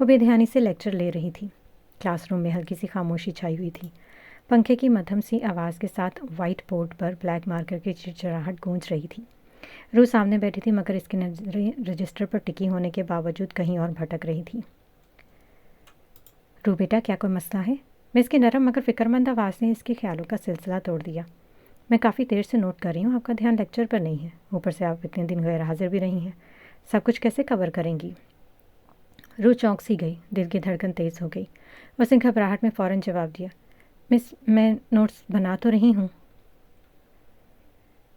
وہ بے دھیانی سے لیکچر لے رہی تھی۔ کلاس روم میں ہلکی سی خاموشی چھائی ہوئی تھی۔ پنکھے کی مدھم سی آواز کے ساتھ وائٹ بورڈ پر بلیک مارکر کی چڑچڑاہٹ گونج رہی تھی۔ روح سامنے بیٹھی تھی مگر اس کی نظریں رجسٹر پر ٹکی ہونے کے باوجود کہیں اور بھٹک رہی تھی۔ روح بیٹا، کیا کوئی مسئلہ ہے؟ میں اس کی نرم مگر فکرمند آواز نے اس کے خیالوں کا سلسلہ توڑ دیا۔ میں کافی دیر سے نوٹ کر رہی ہوں آپ کا دھیان لیکچر پر نہیں ہے، اوپر سے آپ اتنے دن غیر حاضر بھی رہی ہیں، سب کچھ کیسے کور کریں گی؟ روح چونک سی گئی، دل کی دھڑکن تیز ہو گئی۔ اس نے گھبراہٹ میں فوراً جواب دیا، مس میں نوٹس بنا تو رہی ہوں۔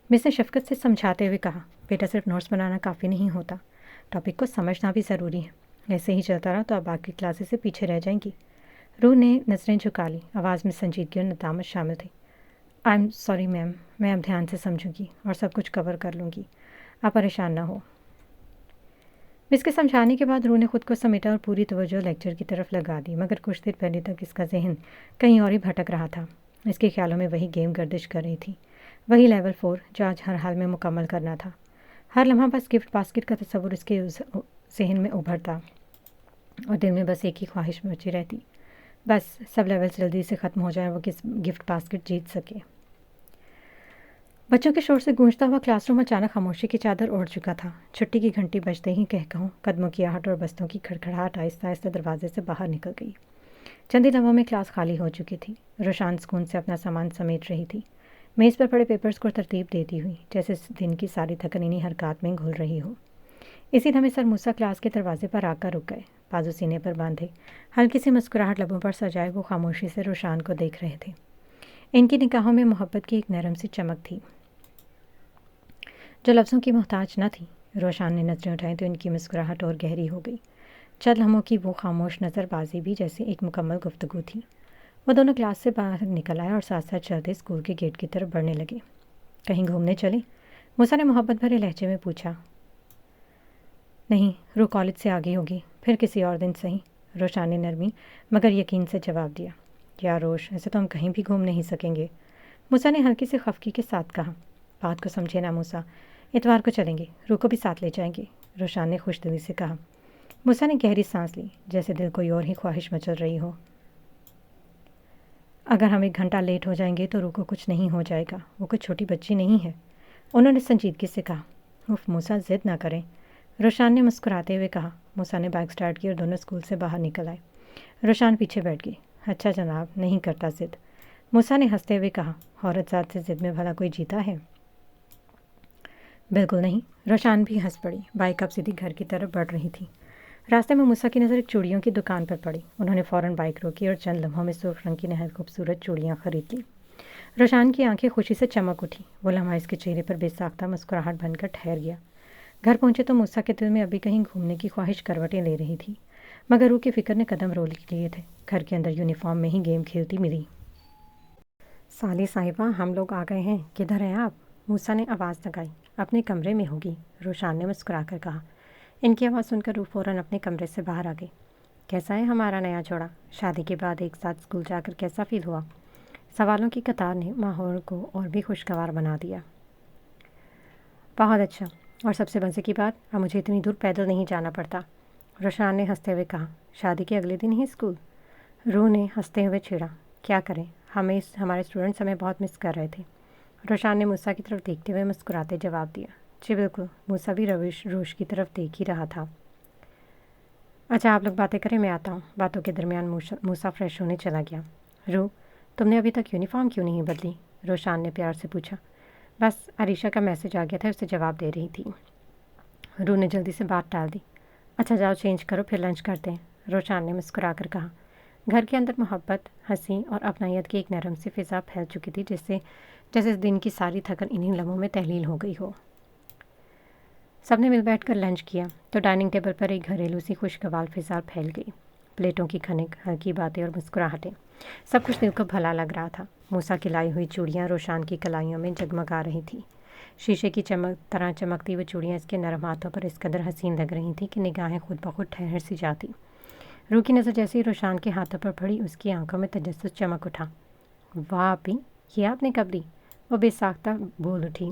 مس نے شفقت سے سمجھاتے ہوئے کہا، بیٹا صرف نوٹس بنانا کافی نہیں ہوتا، ٹاپک کو سمجھنا بھی ضروری ہے۔ ایسے ہی چلتا رہا تو آپ باقی کلاسز سے پیچھے رہ جائیں گی۔ روح نے نظریں جھکا لی، آواز میں سنجیدگی اور ندامت شامل تھی۔ آئی ایم سوری میم، میں اب دھیان سے سمجھوں گی اور سب کچھ کور کر لوں گی، آپ پریشان نہ ہو۔ مس کے سمجھانے کے بعد روح نے خود کو سمیٹا اور پوری توجہ لیکچر کی طرف لگا دی، مگر کچھ دیر پہلے تک اس کا ذہن کہیں اور ہی بھٹک رہا تھا۔ اس کے خیالوں میں وہی گیم گردش کر رہی تھی، وہی لیول 4 جو آج ہر حال میں مکمل کرنا تھا۔ ہر لمحہ بس گفٹ باسکٹ کا تصور اس کے ذہن میں ابھرتا اور دل میں بس ایک ہی خواہش بچی رہتی، بس سب لیولز جلدی سے ختم ہو جائیں، وہ گفٹ باسکٹ جیت سکے۔ بچوں کے شور سے گونجتا ہوا کلاس روم اچانک خاموشی کی چادر اوڑھ چکا تھا۔ چھٹی کی گھنٹی بجتے ہی کہوں قدموں کی آہٹ اور بستوں کی کھڑکھڑاہٹ آہستہ آہستہ دروازے سے باہر نکل گئی۔ چند لمحوں میں کلاس خالی ہو چکی تھی۔ روشان سکون سے اپنا سامان سمیٹ رہی تھی، میز پر پڑے پیپرز کو ترتیب دیتی ہوئی، جیسے دن کی ساری تھکن انہی حرکات میں گھل رہی ہو۔ اسی دم سر موسیٰ کلاس کے دروازے پر آ کر رک گئے، بازو سینے پر باندھے، ہلکی سی مسکراہٹ لبوں پر سجائے وہ خاموشی سے روشان کو دیکھ رہے تھے۔ ان کی نگاہوں میں محبت کی ایک نرم سی چمک تھی جو لفظوں کی محتاج نہ تھی۔ روشان نے نظریں اٹھائیں تو ان کی مسکراہٹ اور گہری ہو گئی۔ چند لمحوں کی وہ خاموش نظر بازی بھی جیسے ایک مکمل گفتگو تھی۔ وہ دونوں کلاس سے باہر نکل آئے اور ساتھ ساتھ چلتے اسکول کے گیٹ کی طرف بڑھنے لگے۔ کہیں گھومنے چلیں؟ موسیٰ نے محبت بھرے لہجے میں پوچھا۔ نہیں، روح کالج سے آگے ہوگی، پھر کسی اور دن صحیح، روشان نے نرمی مگر یقین سے جواب دیا۔ یا روش، ایسے تو ہم کہیں بھی گھوم نہیں سکیں گے، موسیٰ نے ہلکی سی خفگی کے ساتھ کہا۔ بات کو سمجھے نا موسیٰ، اتوار کو چلیں گے، روح کو بھی ساتھ لے جائیں گے، روشان نے خوش دلی سے کہا۔ موسیٰ نے گہری سانس لی، جیسے دل کوئی اور ہی خواہش مچل رہی ہو۔ اگر ہم 1 گھنٹہ لیٹ ہو جائیں گے تو روح کو کچھ نہیں ہو جائے گا، وہ کوئی چھوٹی بچی نہیں ہے، انہوں نے سنجیدگی سے کہا۔ اف موسیٰ، ضد نہ کریں، روشان نے مسکراتے ہوئے کہا۔ موسیٰ نے بائک سٹارٹ کی اور دونوں اسکول سے باہر نکل آئے۔ روشان پیچھے بیٹھ گئی۔ اچھا جناب، نہیں کرتا ضد، موسیٰ نے ہنستے ہوئے کہا۔ عورت ذات سے ضد میں بھلا کوئی جیتا ہے؟ بالکل نہیں، روشان بھی ہنس پڑی۔ بائک اب سیدھی گھر کی طرف بڑھ رہی تھی۔ راستے میں موسیٰ کی نظر ایک چوڑیوں کی دکان پر پڑی، انہوں نے فوراً بائک روکی اور چند لمحوں میں سرخ رنگ کی نہایت خوبصورت چوڑیاں خرید لیں۔ روشان کی آنکھیں خوشی سے چمک اٹھی، وہ لمحہ اس کے چہرے پر بے ساختہ مسکراہٹ بن کر ٹھہر گیا۔ گھر پہنچے تو موسیٰ کے دل میں ابھی کہیں گھومنے کی خواہش کروٹیں لے رہی تھی، مگر روح کی فکر نے قدم رول لیے تھے۔ گھر کے اندر یونیفارم میں ہی گیم کھیلتی ملی۔ سالی صاحبہ، ہم لوگ آ گئے ہیں، کدھر ہیں آپ؟ موسیٰ نے آواز لگائی۔ اپنے کمرے میں ہوگی، روشان نے مسکرا کر کہا۔ ان کی آواز سن کر روح فوراً اپنے کمرے سے باہر آ گئی۔ کیسا ہے ہمارا نیا جوڑا؟ شادی کے بعد ایک ساتھ اسکول جا کر کیسا فیل ہوا؟ سوالوں کی قطار نے ماحول کو اور بھی خوشگوار بنا دیا۔ بہت اچھا، اور سب سے مزے کی بات، اب مجھے اتنی دور پیدل نہیں جانا پڑتا، روشان نے ہنستے ہوئے کہا۔ شادی کے اگلے دن ہی اسکول؟ روح نے ہنستے ہوئے چھیڑا۔ کیا کریں، ہمارے اسٹوڈنٹس ہمیں بہت مس کر رہے تھے، روشان نے موسیٰ کی طرف دیکھتے ہوئے مسکراتے جواب دیا۔ جی بالکل، موسیٰ بھی روش کی طرف دیکھ ہی رہا تھا۔ اچھا آپ لوگ باتیں کریں، میں آتا ہوں۔ باتوں کے درمیان موسیٰ فریش ہونے چلا گیا۔ روح، تم نے ابھی تک یونیفارم کیوں نہیں بدلی؟ روشان نے پیار سے پوچھا۔ بس عریشہ کا میسج آ گیا تھا، اسے جواب دے رہی تھی، روح نے جلدی سے بات ٹال دی۔ اچھا جاؤ چینج کرو، پھر لنچ کرتے ہیں، روشان نے مسکرا کر کہا۔ گھر کے اندر محبت، ہنسی اور اپنائیت کی ایک نرم سی فضا پھیل چکی تھی، جیسے دن کی ساری تھکن انہی لمحوں میں تحلیل ہو گئی ہو۔ سب نے مل بیٹھ کر لنچ کیا تو ڈائننگ ٹیبل پر ایک گھریلو سی خوشگوار فضا پھیل گئی۔ پلیٹوں کی کھنک، ہلکی باتیں اور مسکراہٹیں، سب کچھ دل کو بھلا لگ رہا تھا۔ موسیٰ کی لائی ہوئی چوڑیاں روشان کی کلائیوں میں جگمگا رہی تھیں، شیشے کی طرح چمکتی وہ چوڑیاں اس کے نرم ہاتھوں پر اس قدر حسین لگ رہی تھیں کہ نگاہیں خود بخود ٹھہر سی جاتی۔ روح کی نظر جیسے ہی روشان کے ہاتھوں پر پڑی، اس کی آنکھوں میں تجسس چمک اٹھا۔ واہ آپی، یہ آپ نے کب لی؟ وہ بے ساختہ بول اٹھی۔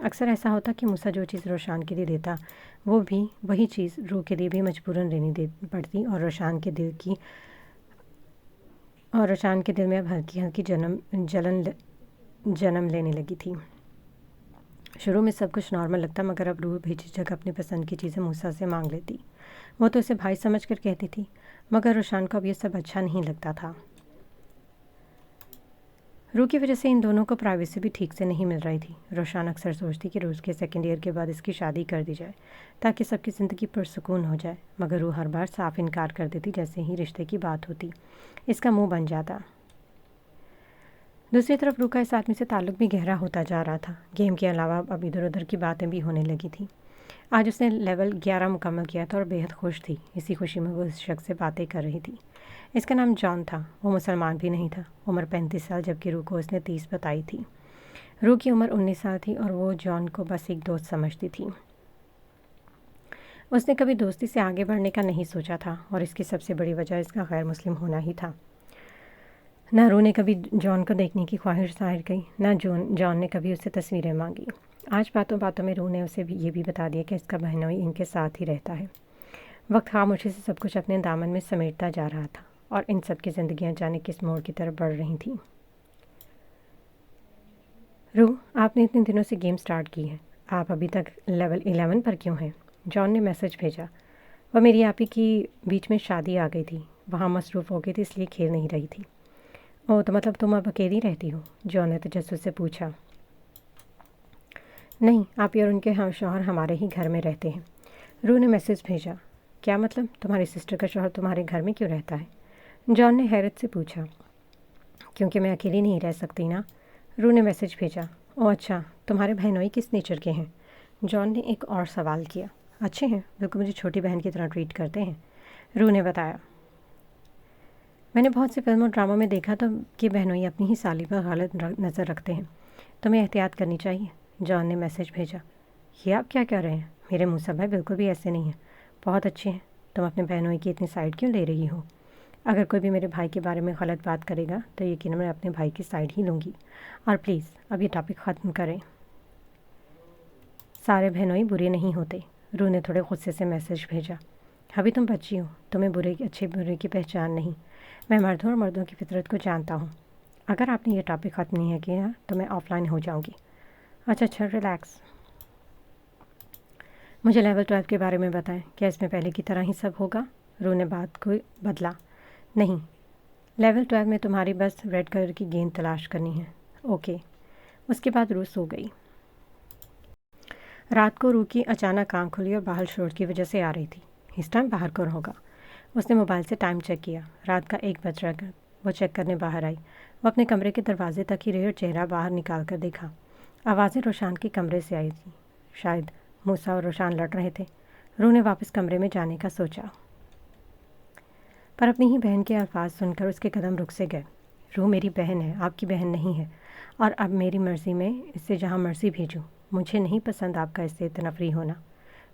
اکثر ایسا ہوتا کہ موسیٰ جو چیز روشان کے لیے دیتا وہ بھی وہی چیز روح کے لیے بھی مجبوراً لینی پڑتی، اور روشان کے دل میں اب ہلکی ہلکی جنم لینے لگی تھی۔ شروع میں سب کچھ نارمل لگتا، مگر اب روح بھی جھجک اپنی پسند کی چیزیں موسیٰ سے مانگ لیتی۔ وہ تو اسے بھائی سمجھ کر کہتی تھی، مگر روشان کو اب یہ سب اچھا نہیں لگتا تھا۔ روح کی وجہ سے ان دونوں کو پرائیویسی بھی ٹھیک سے نہیں مل رہی تھی۔ روشان اکثر سوچتی کہ روز کے سیکنڈ ایئر کے بعد اس کی شادی کر دی جائے تاکہ سب کی زندگی پرسکون ہو جائے، مگر روح ہر بار صاف انکار کر دیتی جیسے ہی رشتے کی بات ہوتی، اس کا منہ بن جاتا۔ دوسری طرف روح کا اس آدمی سے تعلق بھی گہرا ہوتا جا رہا تھا۔ گیم کے علاوہ اب ادھر ادھر کی باتیں بھی ہونے لگی تھیں۔ آج اس نے لیول 11 مکمل کیا تھا اور بےحد خوش تھی۔ اسی خوشی میں وہ اس شخص سے باتیں کر رہی تھی۔ اس کا نام جان تھا۔ وہ مسلمان بھی نہیں تھا۔ عمر 35 سال، جبکہ روح کو اس نے 30 بتائی تھی۔ روح کی عمر 19 سال تھی اور وہ جان کو بس ایک دوست سمجھتی تھی۔ اس نے کبھی دوستی سے آگے بڑھنے کا نہیں سوچا تھا، اور اس کی سب سے بڑی وجہ اس کا غیر مسلم ہونا ہی تھا۔ نہ روح نے کبھی جان کو دیکھنے کی خواہش ظاہر کی، نہ جان نے کبھی اس سے تصویریں مانگی۔ آج باتوں باتوں میں روح نے اسے یہ بھی بتا دیا کہ اس کا بہنوئی ان کے ساتھ ہی رہتا ہے۔ وقت خاموشی سے سب کچھ اپنے دامن میں سمیٹتا جا رہا تھا، اور ان سب کی زندگیاں جانے کس موڑ کی طرف بڑھ رہی تھیں۔ روح، آپ نے اتنے دنوں سے گیم سٹارٹ کی ہے، آپ ابھی تک لیول 11 پر کیوں ہیں؟ جان نے میسج بھیجا۔ وہ میری آپی کی بیچ میں شادی آ گئی تھی، وہاں مصروف ہو گئی تھی، اس لیے کھیل نہیں رہی تھی۔ اوہ، تو مطلب تم اب اکیلی رہتی ہو؟ جان نے تجسس سے پوچھا۔ نہیں، آپی اور ان کے شوہر ہمارے ہی گھر میں رہتے ہیں۔ روح نے میسج بھیجا۔ کیا مطلب؟ تمہاری سسٹر کا شوہر تمہارے گھر میں کیوں رہتا ہے؟ جان نے حیرت سے پوچھا۔ کیونکہ میں اکیلی نہیں رہ سکتی نا۔ روح نے میسج بھیجا۔ اوہ اچھا، تمہارے بہنوئی کس نیچر کے ہیں؟ جان نے ایک اور سوال کیا۔ اچھے ہیں، بالکل مجھے چھوٹی بہن کی طرح ٹریٹ کرتے ہیں، روح نے بتایا۔ میں نے بہت سے فلموں اور ڈراموں میں دیکھا تو کہ بہنوئی اپنی ہی سالی پر غلط نظر رکھتے ہیں، تمہیں احتیاط کرنی چاہیے، جان نے میسج بھیجا۔ یہ آپ کیا کہہ رہے ہیں؟ میرے موسیٰ بھائی بالکل بھی ایسے نہیں ہیں، بہت اچھے ہیں، تم اپنے بہنوئی کی اتنی سائڈ کیوں لے رہی ہو؟ اگر کوئی بھی میرے بھائی کے بارے میں غلط بات کرے گا تو یقیناً میں اپنے بھائی کی سائڈ ہی لوں گی، اور پلیز اب یہ ٹاپک ختم کریں۔ سارے بہنوئی برے نہیں ہوتے، روح نے تھوڑے غصے سے میسج بھیجا۔ ابھی تم بچی ہو، تمہیں اچھے برے کی پہچان نہیں، میں مردوں اور مردوں کی فطرت کو جانتا ہوں۔ اگر آپ نے یہ ٹاپک ختم نہیں کیا تو میں آف لائن ہو جاؤں گی۔ اچھا ریلیکس۔ مجھے لیول 12 کے بارے میں بتائیں، کیا اس میں پہلے کی طرح ہی سب ہوگا؟ روح نے بات کو بدلا۔ نہیں، لیول 12 میں تمہاری بس ریڈ کلر کی گیند تلاش کرنی ہے۔ اوکے۔ اس کے بعد روح سو گئی۔ رات کو روح کی اچانک آنکھ کھلی اور باہر شور کی وجہ سے آ رہی تھی۔ اس ٹائم باہر کون ہوگا؟ اس نے موبائل سے ٹائم چیک کیا، رات کا 1 بج رہا ہے۔ وہ چیک کرنے باہر آئی۔ وہ اپنے کمرے کے دروازے تک ہی رہی اور چہرہ باہر نکال کر دیکھا۔ آوازیں روشان کے کمرے سے آئی تھیں، شاید موسیٰ اور روشان لڑ رہے تھے۔ روح نے واپس کمرے میں جانے کا سوچا، پر اپنی ہی بہن کے الفاظ سن کر اس کے قدم رک سے گئے۔ روح میری بہن ہے، آپ کی بہن نہیں ہے، اور اب میری مرضی میں اس سے جہاں مرضی بھیجوں، مجھے نہیں پسند آپ کا اس سے تنفری ہونا۔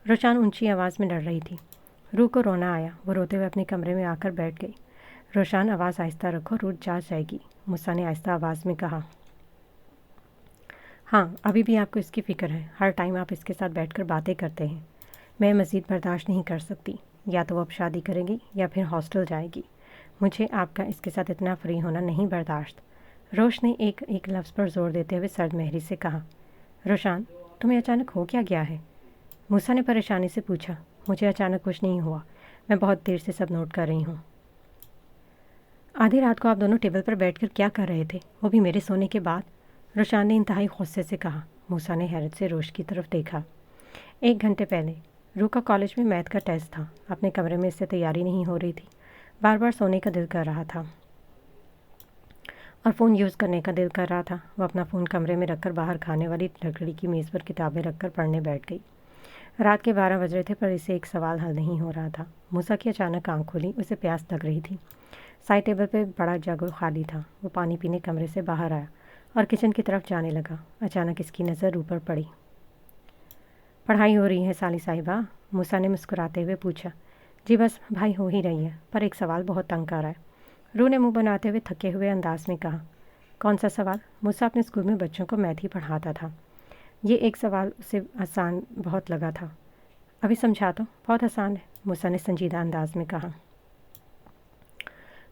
روشان اونچی آواز میں ڈر رہی تھی۔ روح کو رونا آیا، وہ روتے ہوئے اپنے کمرے میں آ کر بیٹھ گئی۔ روشان، آواز آہستہ رکھو، روح جا جائے گی، موسیٰ نے آہستہ آواز میں کہا۔ ہاں، ابھی بھی آپ کو اس کی فکر ہے، ہر ٹائم آپ اس کے ساتھ بیٹھ کر باتیں کرتے ہیں۔ میں مزید برداشت نہیں کر سکتی، یا تو وہ اب شادی کرے گی یا پھر ہاسٹل جائے گی۔ مجھے آپ کا اس کے ساتھ اتنا فری ہونا نہیں برداشت۔ روش نے ایک لفظ پر زور دیتے ہوئے سرد مہری سے کہا۔ روشان، تمہیں اچانک ہو کیا گیا ہے؟ موسیٰ نے پریشانی سے پوچھا۔ مجھے اچانک کچھ نہیں ہوا، میں بہت دیر سے سب نوٹ کر رہی ہوں۔ آدھی رات کو آپ دونوں ٹیبل پر بیٹھ کر کیا کر رہے تھے، وہ بھی میرے سونے کے بعد؟ روشان نے انتہائی غصے سے کہا۔ موسیٰ نے حیرت سے روش کی طرف دیکھا۔ 1 گھنٹے پہلے روح کا کالج میں میتھ کا ٹیسٹ تھا، اپنے کمرے میں اس سے تیاری نہیں ہو رہی تھی، بار بار سونے کا دل کر رہا تھا اور فون یوز کرنے کا دل کر رہا تھا۔ وہ اپنا فون کمرے میں رکھ کر باہر کھانے والی لکڑی کی میز پر کتابیں رکھ کر پڑھنے بیٹھ گئی۔ رات کے 12 بج رہے تھے، پر اسے ایک سوال حل نہیں ہو رہا تھا۔ موسیٰ کی اچانک آنکھ کھلی، اسے پیاس لگ رہی تھی۔ سائڈ ٹیبل پہ بڑا جگ خالی تھا۔ وہ پانی پینے کمرے سے باہر آیا اور کچن کی طرف جانے لگا۔ اچانک اس کی نظر اوپر پڑی۔ پڑھائی ہو رہی ہے سالی صاحبہ؟ موسیٰ نے مسکراتے ہوئے پوچھا۔ جی بس بھائی ہو ہی رہی ہے، پر ایک سوال بہت تنگ کر رہا ہے، روح نے منہ بناتے ہوئے تھکے ہوئے انداز میں کہا۔ کون سا سوال؟ موسیٰ اپنے اسکول میں بچوں کو میتھ ہی پڑھاتا تھا۔ یہ ایک سوال اسے آسان بہت لگا تھا۔ ابھی سمجھا تو بہت آسان ہے، موسیٰ نے سنجیدہ انداز میں کہا۔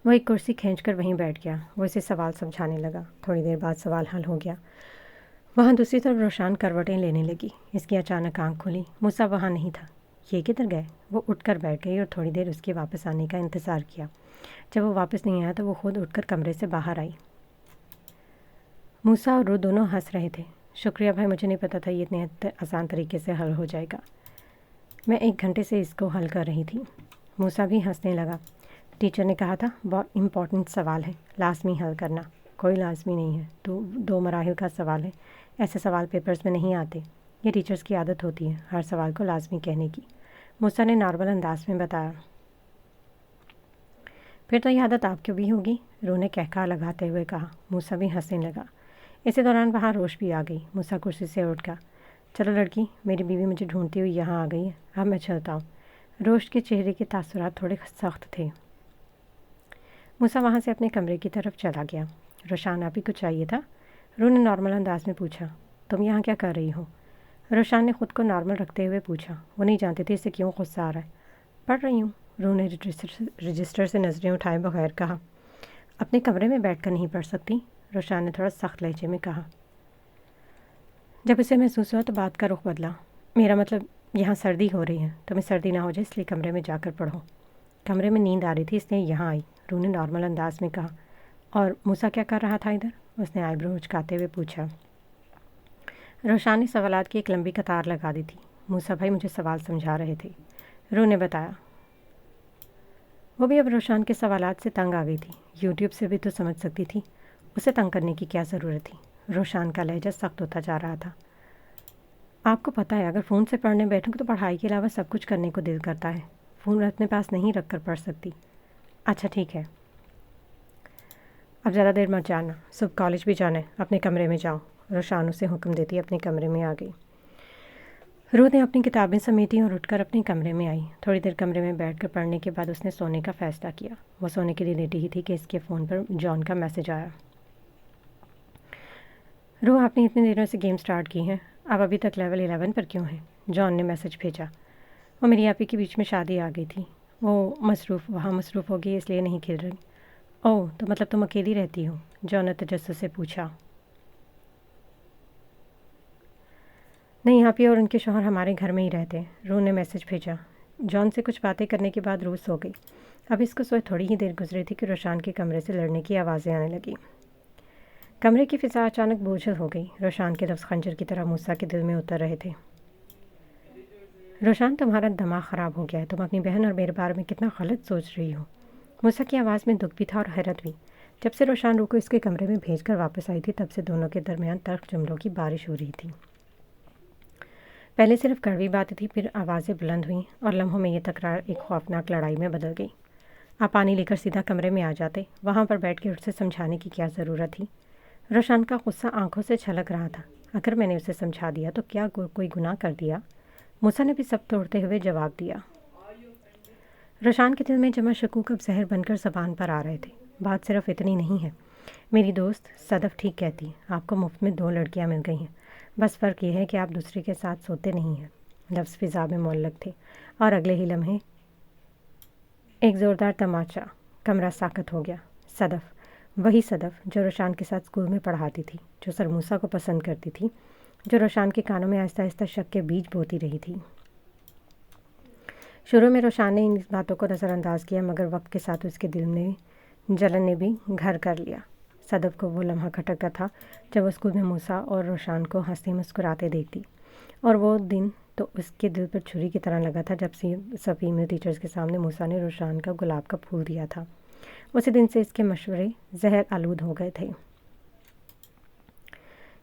وہ ایک کرسی کھینچ کر وہیں بیٹھ گیا۔ وہ اسے سوال سمجھانے لگا۔ تھوڑی دیر بعد سوال حل ہو گیا۔ وہاں دوسری طرف روشان کروٹیں لینے لگی۔ اس کی اچانک آنکھ کھلی۔ موسیٰ وہاں نہیں تھا۔ یہ کدھر گئے؟ وہ اٹھ کر بیٹھ گئی اور تھوڑی دیر اس کے واپس آنے کا انتظار کیا۔ جب وہ واپس نہیں آیا تو وہ خود اٹھ کر کمرے سے باہر آئی۔ موسیٰ اور روح دونوں ہنس رہے تھے۔ شکریہ بھائی، مجھے نہیں پتا تھا یہ اتنے آسان طریقے سے حل ہو جائے گا۔ میں 1 گھنٹے سے اس کو حل کر رہی تھی۔ موسیٰ بھی ہنسنے لگا۔ ٹیچر نے کہا تھا بہت امپورٹنٹ سوال ہے، لازمی حل کرنا۔ کوئی لازمی نہیں ہے، 2 مراحل کا سوال ہے۔ ایسے سوال پیپرز میں نہیں آتے۔ یہ ٹیچرز کی عادت ہوتی ہے ہر سوال کو لازمی کہنے کی، موسیٰ نے نارمل انداز میں بتایا۔ پھر تو یہ عادت آپ کو بھی ہوگی، روح نے کہکہا لگاتے ہوئے کہا۔ موسیٰ بھی ہنسنے لگا۔ اسی دوران وہاں روش بھی آ گئی۔ موسیٰ کرسی سے اٹھ گیا۔ چلو لڑکی، میری بیوی مجھے ڈھونڈتی ہوئی یہاں آ گئی ہے، اب میں چلتا ہوں۔ روش کے چہرے کے تاثرات تھوڑے سخت تھے۔ موسیٰ وہاں سے اپنے کمرے کی طرف چلا گیا۔ روشان آپ ہی کو چاہیے تھا؟ روح نے نارمل انداز میں پوچھا۔ تم یہاں کیا کر رہی ہو؟ روشان نے خود کو نارمل رکھتے ہوئے پوچھا۔ وہ نہیں جانتے تھے اسے کیوں غصہ آ رہا ہے۔ پڑھ رہی ہوں، روح نے رجسٹر سے نظریں اٹھائے بغیر کہا۔ اپنے کمرے میں بیٹھ کر نہیں پڑھ سکتی؟ روشان نے تھوڑا سخت لہجے میں کہا۔ جب اسے محسوس ہوا تو بات کا رخ بدلا۔ میرا مطلب یہاں سردی ہو رہی ہے، تمہیں سردی نہ ہو جائے اس لیے کمرے میں جا کر پڑھو۔ کمرے میں نیند آ رہی تھی اس لیے یہاں آئی، روح نے نارمل انداز میں کہا۔ اور موسیٰ کیا کر رہا تھا ادھر؟ اس نے آئی برو اچکاتے ہوئے پوچھا۔ روشان نے سوالات کی ایک لمبی قطار لگا دی تھی۔ موسیٰ بھائی مجھے سوال سمجھا رہے تھے، روح نے بتایا۔ وہ بھی اب روشان کے سوالات سے تنگ آ گئی تھی۔ یوٹیوب سے بھی تو سمجھ سکتی تھی، اسے تنگ کرنے کی کیا ضرورت تھی؟ روشان کا لہجہ سخت ہوتا جا رہا تھا۔ آپ کو پتہ ہے اگر فون سے پڑھنے بیٹھوں گی تو پڑھائی کے علاوہ سب کچھ کرنے کو دل کرتا ہے، فون اپنے پاس نہیں رکھ کر پڑھ سکتی۔ اچھا ٹھیک ہے، اب زیادہ دیر مت جانا، صبح کالج بھی جانا ہے، اپنے کمرے میں جاؤ۔ روشان اسے حکم دیتی اپنے کمرے میں آ گئی۔ روح نے اپنی کتابیں سمیٹیں اور اٹھ کر اپنے کمرے میں آئی۔ تھوڑی دیر کمرے میں بیٹھ کر پڑھنے کے بعد اس نے سونے کا فیصلہ کیا۔ وہ سونے کے لیے لیٹی ہی تھی کہ اس کے فون پر جان کا میسج آیا۔ روح آپ نے اتنے دنوں سے گیم سٹارٹ کی ہیں، اب ابھی تک لیول 11 پر کیوں ہیں؟ جان نے میسج بھیجا۔ وہ میری آپی کے بیچ میں شادی آ گئی تھی، وہ وہاں مصروف ہوگی اس لیے نہیں کھیل رہی۔ اوہ تو مطلب تم اکیلی رہتی ہو؟ جان نے تجسس سے پوچھا۔ نہیں، آپی اور ان کے شوہر ہمارے گھر میں ہی رہتے ہیں، روح نے میسج بھیجا۔ جان سے کچھ باتیں کرنے کے بعد روح سو گئی۔ اب اس کو سوئے تھوڑی ہی دیر گزری تھی کہ روشان کے کمرے سے لڑنے کی آوازیں آنے لگیں۔ کمرے کی فضا اچانک بوجھل ہو گئی۔ روشان کے لفظ خنجر کی طرح موسیٰ کے دل میں اتر رہے تھے۔ روشان تمہارا دماغ خراب ہو گیا ہے، تم اپنی بہن اور میرے بارے میں کتنا غلط سوچ رہی ہو۔ موسیٰ کی آواز میں دکھ بھی تھا اور حیرت بھی۔ جب سے روشان روح کو اس کے کمرے میں بھیج کر واپس آئی تھی تب سے دونوں کے درمیان تلخ جملوں کی بارش ہو رہی تھی۔ پہلے صرف کڑوی باتیں تھیں، پھر آوازیں بلند ہوئیں اور لمحوں میں یہ تکرار ایک خوفناک لڑائی میں بدل گئی۔ آپ پانی لے کر سیدھا کمرے میں آ جاتے، وہاں پر بیٹھ کے اسے سمجھانے کی کیا ضرورت تھی؟ روشان کا غصہ آنکھوں سے چھلک رہا تھا۔ اگر میں نے اسے سمجھا دیا تو کیا کوئی گناہ کر دیا؟ موسیٰ نے بھی سب توڑتے ہوئے جواب دیا۔ روشان کے دل میں جمع شکوک اب زہر بن کر زبان پر آ رہے تھے۔ بات صرف اتنی نہیں ہے، میری دوست صدف ٹھیک کہتی، آپ کو مفت میں 2 لڑکیاں مل گئی ہیں، بس فرق یہ ہے کہ آپ دوسرے کے ساتھ سوتے نہیں ہیں۔ لفظ فضا میں معلق تھے اور اگلے ہی لمحے ایک زوردار تماچا، کمرہ ساکت ہو گیا۔ صدف، وہی صدف جو روشان کے ساتھ اسکول میں پڑھاتی تھی، جو سر موسیٰ کو پسند کرتی تھی، جو روشان کے کانوں میں آہستہ آہستہ شک کے بیج بوتی رہی تھی۔ شروع میں روشان نے ان باتوں کو نظر انداز کیا، مگر وقت کے ساتھ اس کے دل میں جلن نے بھی گھر کر لیا۔ صدف کو وہ لمحہ کھٹکتا تھا جب وہ اسکول میں موسیٰ اور روشان کو ہنستے مسکراتے دیکھتی، اور وہ دن تو اس کے دل پر چھری کی طرح لگا تھا جب سب فیمیل ٹیچرز کے سامنے موسیٰ نے روشان کا گلاب کا پھول دیا تھا۔ اسی دن سے اس کے مشورے زہر آلود ہو گئے تھے۔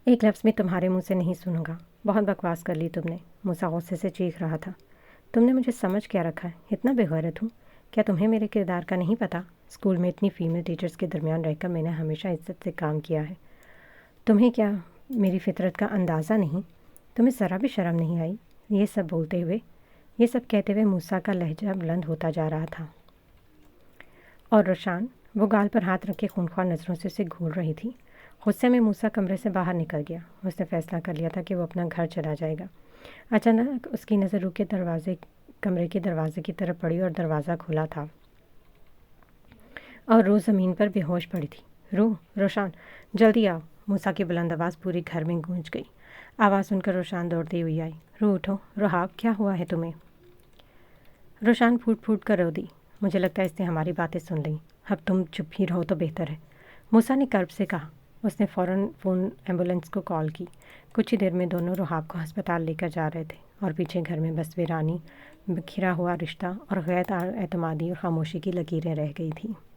ایک لفظ بھی تمہارے منہ سے نہیں سنوں گا، بہت بکواس کر لی تم نے، موسیٰ غصے سے چیخ رہا تھا۔ تم نے مجھے سمجھ کیا رکھا ہے؟ اتنا بے غیرت ہوں؟ کیا تمہیں میرے کردار کا نہیں پتہ؟ اسکول میں اتنی فیمیل ٹیچرز کے درمیان رہ کر میں نے ہمیشہ عزت سے کام کیا ہے۔ تمہیں کیا میری فطرت کا اندازہ نہیں؟ تمہیں ذرا بھی شرم نہیں آئی؟ یہ سب کہتے ہوئے موسیٰ کا لہجہ بلند ہوتا جا رہا تھا، اور روشان وہ گال پر ہاتھ رکھے خونخوار نظروں سے اسے گھور رہی تھی۔ غصے میں موسیٰ کمرے سے باہر نکل گیا۔ اس نے فیصلہ کر لیا تھا کہ وہ اپنا گھر چلا جائے گا۔ اچانک اس کی نظر روح کے کمرے کے دروازے کی طرف پڑی اور دروازہ کھلا تھا اور روح زمین پر بے ہوش پڑی تھی۔ روشان، جلدی آؤ! موسیٰ کی بلند آواز پوری گھر میں گونج گئی۔ آواز سن کر روشان دوڑتی ہوئی آئی۔ روح اٹھو، رحاب، کیا ہوا ہے تمہیں؟ روشان پھوٹ پھوٹ کر رو دی۔ مجھے لگتا ہے اس نے ہماری باتیں سن لیں۔ اب تم چپ ہی رہو تو بہتر ہے، موسیٰ نے کرب سے کہا۔ اس نے فوراً ایمبولینس کو کال کی۔ کچھ ہی دیر میں دونوں رحاب کو ہسپتال لے کر جا رہے تھے اور پیچھے گھر میں بس ویرانی، بکھرا ہوا رشتہ اور غیر اعتمادی اور خاموشی کی لکیریں رہ گئی تھیں۔